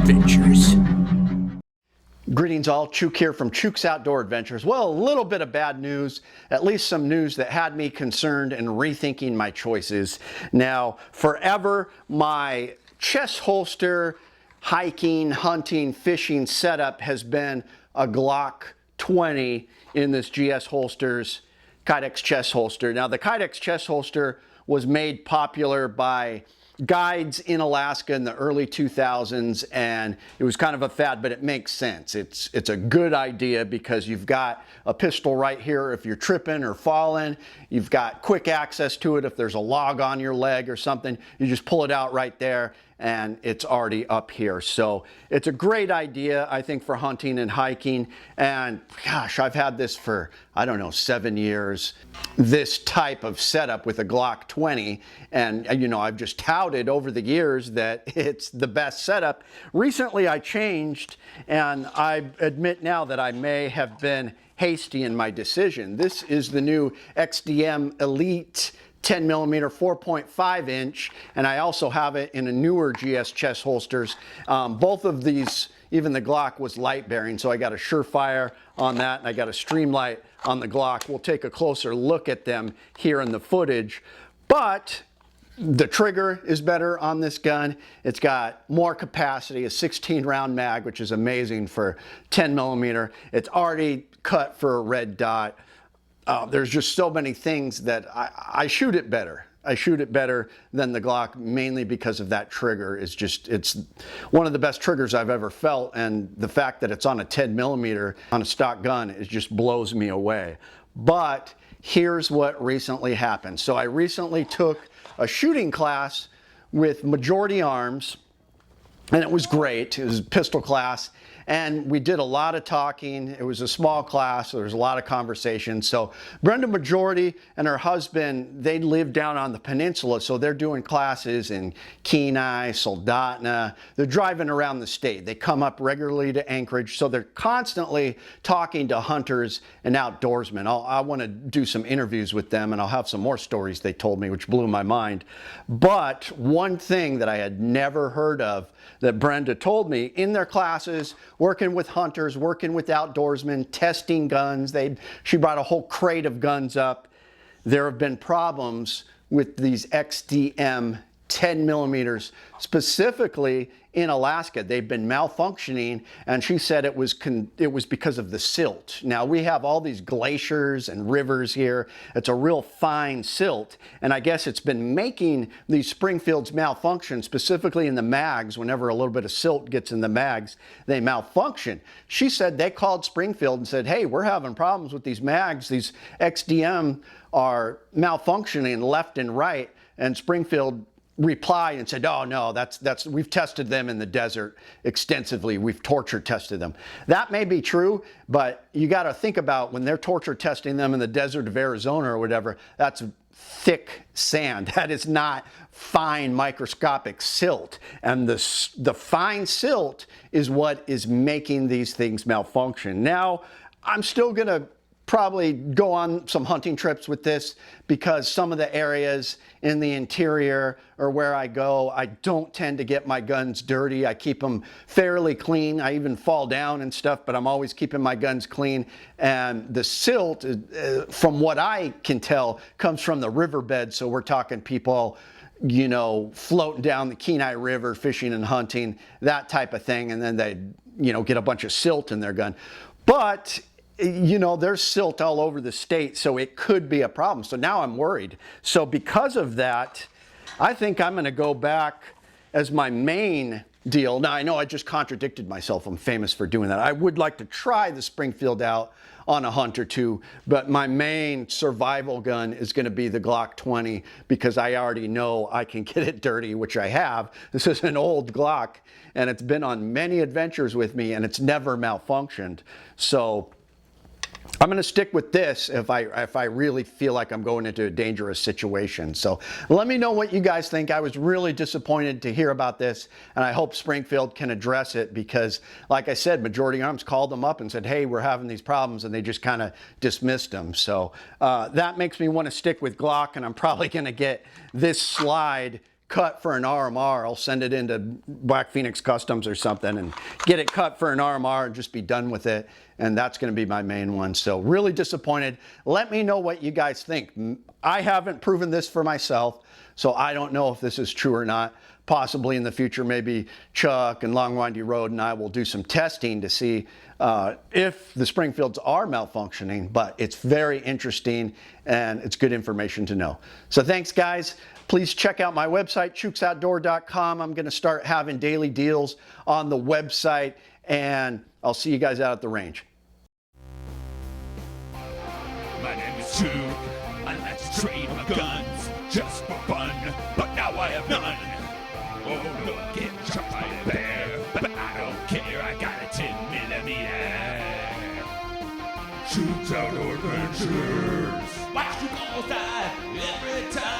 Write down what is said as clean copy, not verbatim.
Adventures. Greetings all, Chuke here from Chuke's Outdoor Adventures. Well, a little bit of bad news, at least some news that had me concerned and rethinking my choices. Now, forever, my chest holster, hiking, hunting, fishing setup has been a Glock 20 in this GS Holsters Kydex chest holster. Now, the Kydex chest holster was made popular by guides in Alaska in the early 2000s, and it was kind of a fad, but it makes sense. It's a good idea because you've got a pistol right here if you're tripping or falling. You've got quick access to it if there's a log on your leg or something. You just pull it out right there and it's already up here. So it's a great idea, I think, for hunting and hiking. And gosh, I've had this for, I don't know, 7 years, this type of setup with a Glock 20. And you know, I've just touted over the years that it's the best setup. Recently I changed, and I admit now that I may have been hasty in my decision. This is the new XDM Elite 10mm 4.5 inch, and I also have it in a newer GS chest holsters. Both of these, even the Glock was light bearing, so I got a Surefire on that and I got a Streamlight on the Glock. We'll take a closer look at them here in the footage, but the trigger is better on this gun. It's got more capacity, a 16 round mag, which is amazing for 10mm. It's already cut for a red dot. There's just so many things that I shoot it better. I shoot it better than the Glock, mainly because of that trigger. It's one of the best triggers I've ever felt, and the fact that it's on a 10mm on a stock gun, it just blows me away. But here's what recently happened. So I recently took a shooting class with Majority Arms, and it was great. It was a pistol class, and we did a lot of talking. It was a small class, so there was a lot of conversation. So Brenda Majority and her husband, they live down on the peninsula, so they're doing classes in Kenai, Soldotna. They're driving around the state. They come up regularly to Anchorage, so they're constantly talking to hunters and outdoorsmen. I want to do some interviews with them, and I'll have some more stories they told me, which blew my mind. But one thing that I had never heard of that Brenda told me in their classes, working with hunters, working with outdoorsmen, testing guns. She brought a whole crate of guns up. There have been problems with these XDM 10mm, specifically in Alaska. They've been malfunctioning, and she said it was because of the silt. Now, we have all these glaciers and rivers here. It's a real fine silt, and I guess it's been making these Springfields malfunction, specifically in the mags. Whenever a little bit of silt gets in the mags, they malfunction. She said they called Springfield and said, hey, we're having problems with these mags. These XDM are malfunctioning left and right, and Springfield replied and said, oh no, we've tested them in the desert extensively. We've torture tested them. That may be true, but you got to think about when they're torture testing them in the desert of Arizona or whatever, that's thick sand. That is not fine microscopic silt. And the fine silt is what is making these things malfunction. Now, I'm still going to probably go on some hunting trips with this because some of the areas in the interior or where I go, I don't tend to get my guns dirty. I keep them fairly clean. I even fall down and stuff, but I'm always keeping my guns clean. And the silt, from what I can tell, comes from the riverbed. So we're talking people, you know, floating down the Kenai River, fishing and hunting, that type of thing. And then they, you know, get a bunch of silt in their gun. But you know, there's silt all over the state, so it could be a problem. So now I'm worried. So because of that, I think I'm going to go back as my main deal. Now, I know I just contradicted myself. I'm famous for doing that. I would like to try the Springfield out on a hunt or two, but my main survival gun is going to be the Glock 20 because I already know I can get it dirty, which I have. This is an old Glock, and it's been on many adventures with me, and it's never malfunctioned. So I'm going to stick with this if I really feel like I'm going into a dangerous situation. So let me know what you guys think. I was really disappointed to hear about this, and I hope Springfield can address it because, like I said, Majority Arms called them up and said, hey, we're having these problems, and they just kind of dismissed them. So that makes me want to stick with Glock, and I'm probably going to get this slide cut for an RMR. I'll send it into Black Phoenix Customs or something and get it cut for an RMR and just be done with it. And that's going to be my main one. So really disappointed. Let me know what you guys think. I haven't proven this for myself, so I don't know if this is true or not. Possibly in the future, maybe Chuck and Long Windy Road and I will do some testing to see if the Springfields are malfunctioning, but it's very interesting and it's good information to know. So thanks, guys. Please check out my website, chukesoutdoor.com. I'm going to start having daily deals on the website, and I'll see you guys out at the range. My name is Chuke. I like to trade my guns just for fun, but now I have none. Oh, look, get shot by a bear, but I don't care. I got a 10mm. Chuke's Outdoor Adventures. Watch you all die every time.